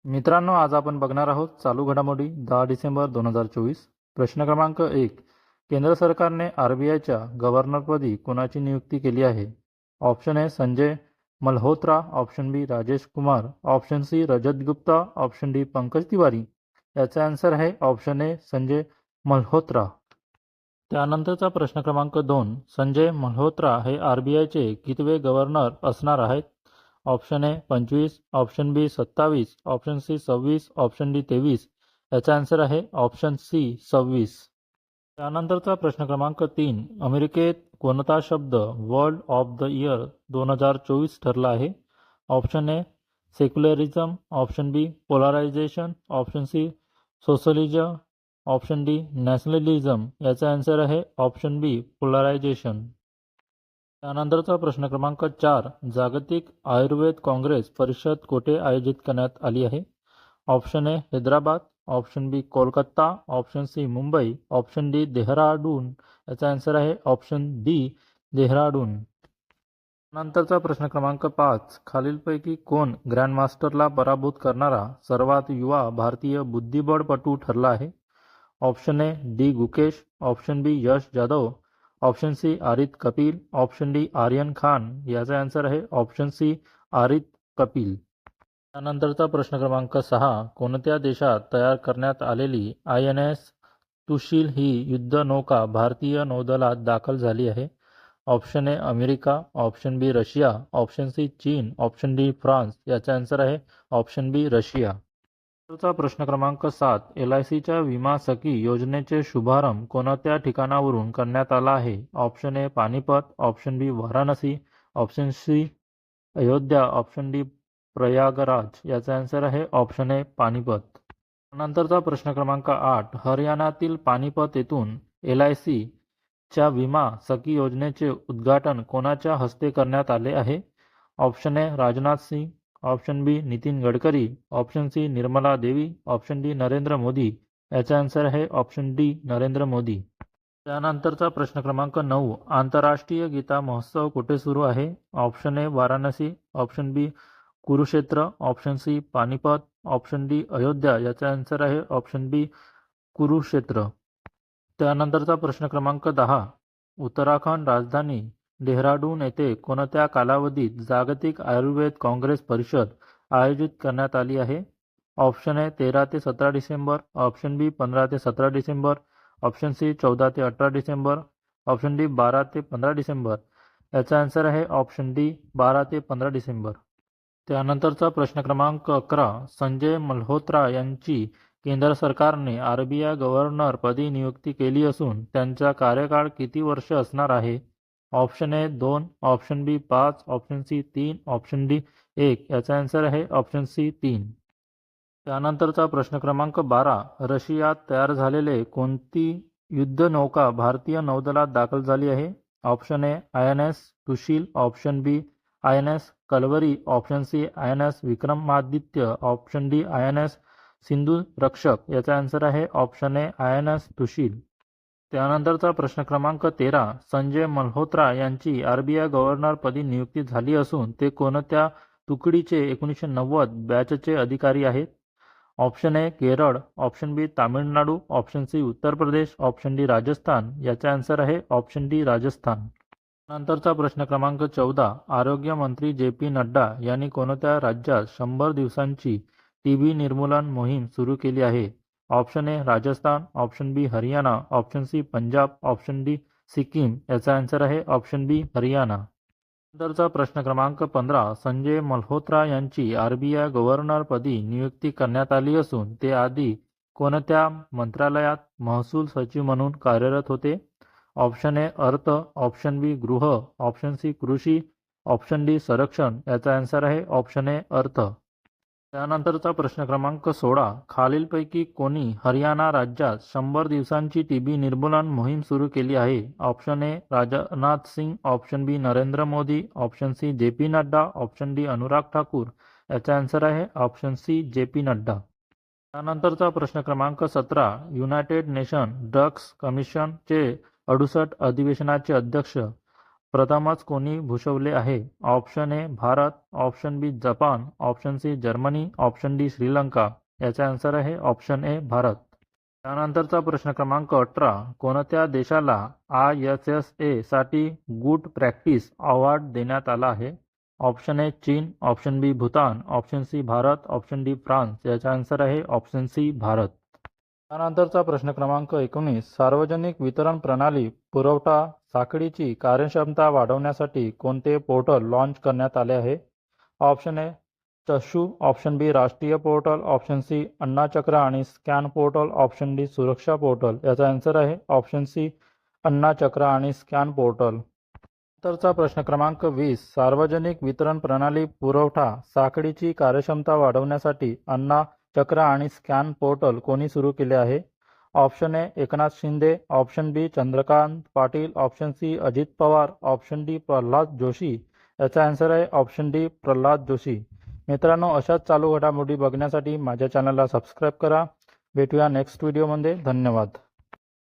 मित्रांनो, आज आपण बघणार आहोत चालू घडामोडी 10 डिसेंबर 2024. प्रश्न क्रमांक 1. केंद्र सरकारने आरबीआयच्या गव्हर्नरपदी कोणाची नियुक्ती केली आहे? Option A Sanjay Malhotra, option B Rajesh Kumar, option C Rajat Gupta, option D Pankaj Tiwari. याचा आन्सर आहे ऑप्शन ए संजय मल्होत्रा. त्यानंतरचा प्रश्न क्रमांक 2. संजय मल्होत्रा हे आरबीआयचे कितवे गव्हर्नर असणार आहेत? Option A 25, option B 27, option C 26, option D 23. याचा आन्सर आहे ऑप्शन सी 26. त्यानंतरचा प्रश्न क्रमांक 3. अमेरिकेत कोणता शब्द वर्ल्ड ऑफ द इयर 2024 ठरला आहे? Option A secularism, option B polarisation, option C socialism, option D nationalism. याचा आन्सर आहे ऑप्शन बी पोलरायझेशन. त्यानंतरचा प्रश्न क्रमांक 4. जागतिक आयुर्वेद काँग्रेस परिषद कोठे आयोजित करण्यात आली आहे? Option A Hyderabad, option B Kolkata, option C Mumbai, option D Dehradun. याचा आन्सर आहे ऑप्शन डी देहराडून. नंतरचा प्रश्न क्रमांक 5. खालीलपैकी कोण ग्रँडमास्टरला पराभूत करणारा सर्वात युवा भारतीय बुद्धिबळपटू ठरला आहे? Option A D Gukesh, option B Yash Jadhav, option C Arit Kapil, option D Aryan Khan. याचा आन्सर आहे ऑप्शन सी आरित कपिल. त्यानंतरचा प्रश्न क्रमांक 6. कोणत्या देशात तयार करण्यात आलेली INS तुशील ही युद्धनौका भारतीय नौदलात दाखल झाली आहे? Option A America, option B Russia, option C चीन, ऑप्शन डी फ्रान्स. याचा आन्सर आहे ऑप्शन बी रशिया. प्रश्न क्रमांक 7. LICच्या विमा सखी योजनेचे शुभारंभ कोणत्या ठिकाणावरून करण्यात आला आहे? Option A Panipat, option B Varanasi, option C Ayodhya, option D Prayagraj. याचा आन्सर आहे ऑप्शन ए पानिपत. नंतरचा प्रश्न क्रमांक 8. हरियाणातील पानिपत येथून LICच्या विमा सखी योजनेचे उद्घाटन कोणाच्या हस्ते करण्यात आले आहे? Option A Rajnath Singh, option B Nitin Gadkari, option C Nirmala Devi, option D Narendra Modi. याचा आन्सर आहे ऑप्शन डी नरेंद्र मोदी. त्यानंतरचा प्रश्न क्रमांक 9. आंतरराष्ट्रीय गीता महोत्सव कुठे सुरू आहे? Option A Varanasi, option B Kurukshetra, option C Panipat, option D Ayodhya. याचा आन्सर आहे ऑप्शन बी कुरुक्षेत्र. त्यानंतरचा प्रश्न क्रमांक 10. उत्तराखंड राजधानी डेहराडून येथे कोणत्या कालावधीत जागतिक आयुर्वेद काँग्रेस परिषद आयोजित करण्यात आली आहे? ऑप्शन ए 13 ते 17 डिसेंबर, ऑप्शन बी 15 ते 17 डिसेंबर, ऑप्शन सी 14 ते 18 डिसेंबर, ऑप्शन डी 12 ते 15 डिसेंबर. याचा आन्सर आहे ऑप्शन डी 12 ते 15 डिसेंबर. त्यानंतरचा प्रश्न क्रमांक 11. संजय मल्होत्रा यांची केंद्र सरकारने आरबीआय गव्हर्नर पदी नियुक्ती केली असून त्यांचा कार्यकाळ किती वर्ष असणार आहे? Option A 2, option B 5, option C 3, option D 1. याचा आन्सर आहे ऑप्शन सी 3. त्यानंतरचा प्रश्न क्रमांक 12. रशियात तयार झालेले कोणती युद्धनौका भारतीय नौदलात दाखल झाली आहे? Option A INS Tushil, option B INS Kalvari, option C INS Vikramaditya, option D INS Sindhu Rakshak. याचा आन्सर आहे ऑप्शन ए INS तुशील. त्यानंतरचा प्रश्न क्रमांक 13. संजय मल्होत्रा यांची आरबीआय गव्हर्नर पदी नियुक्ती झाली असून ते कोणत्या तुकडीचे 1990 बॅचचे अधिकारी आहेत? Option A Kerala, option B Tamil Nadu, option C Uttar Pradesh, option D Rajasthan. याचा आन्सर आहे ऑप्शन डी राजस्थान. नंतरचा प्रश्न क्रमांक 14. आरोग्य मंत्री JP नड्डा यांनी कोणत्या राज्यात 100 दिवसांची TB निर्मूलन मोहीम सुरू केली आहे? Option A Rajasthan, option B Haryana, option C Punjab, option D Sikkim. याचा आन्सर आहे ऑप्शन बी हरियाणा. नंतरचा प्रश्न क्रमांक 15. संजय मल्होत्रा यांची आरबीआय गव्हर्नरपदी नियुक्ती करण्यात आली असून ते आधी कोणत्या मंत्रालयात महसूल सचिव म्हणून कार्यरत होते? ऑप्शन ए अर्थ, ऑप्शन बी गृह, ऑप्शन सी कृषी, ऑप्शन डी संरक्षण. याचा आन्सर आहे ऑप्शन ए अर्थ. त्यानंतरचा प्रश्न क्रमांक 16. खालीलपैकी कोणी हरियाणा राज्यात 100 दिवसांची TB निर्मूलन मोहीम सुरू केली आहे? Option A Rajnath Singh, option B Narendra Modi, option C JP Nadda, option D Anurag Thakur. याचा आन्सर आहे ऑप्शन सी JP नड्डा. त्यानंतरचा प्रश्न क्रमांक 17. युनायटेड नेशन ड्रग्स कमिशनचे 68 अधिवेशनाचे अध्यक्ष प्रथमच कोणी भूषवले आहे? Option A Bharat, option B Japan, option C Germany, option D Sri Lanka. याचा आन्सर आहे ऑप्शन ए भारत. त्यानंतरचा प्रश्न क्रमांक 18. कोणत्या देशाला ISSA साठी गुड प्रॅक्टिस अवॉर्ड देण्यात आला आहे? ऑप्शन ए चीन, option B Bhutan, option C Bharat, option D France. याचा आन्सर आहे ऑप्शन सी भारत. त्यानंतरचा प्रश्न क्रमांक 19. सार्वजनिक वितरण प्रणाली पुरवठा साखळीची कार्यक्षमता वाढवण्यासाठी कोणते पोर्टल लॉन्च करण्यात आले आहे? ऑप्शन ए चशू, ऑप्शन बी राष्ट्रीय पोर्टल, ऑप्शन सी अन्नाचक्र आणि स्कॅन पोर्टल, ऑप्शन डी सुरक्षा पोर्टल. याचा आन्सर आहे ऑप्शन सी अन्नाचक्र आणि स्कॅन पोर्टल. नंतरचा प्रश्न क्रमांक 20. सार्वजनिक वितरण प्रणाली पुरवठा साखळीची कार्यक्षमता वाढवण्यासाठी अन्नाचक्र आणि स्कॅन पोर्टल कोणी सुरू केले आहे? Option A Eknath Shinde, option B Chandrakant Patil, option C Ajit Pawar, option D Pralhad Joshi. याचा आन्सर आहे ऑप्शन डी प्रल्हाद जोशी. मित्रांनो, अशाच चालू घडामोडी बघण्यासाठी माझ्या चॅनलला सबस्क्राईब करा. भेटूया नेक्स्ट व्हिडिओमध्ये. धन्यवाद.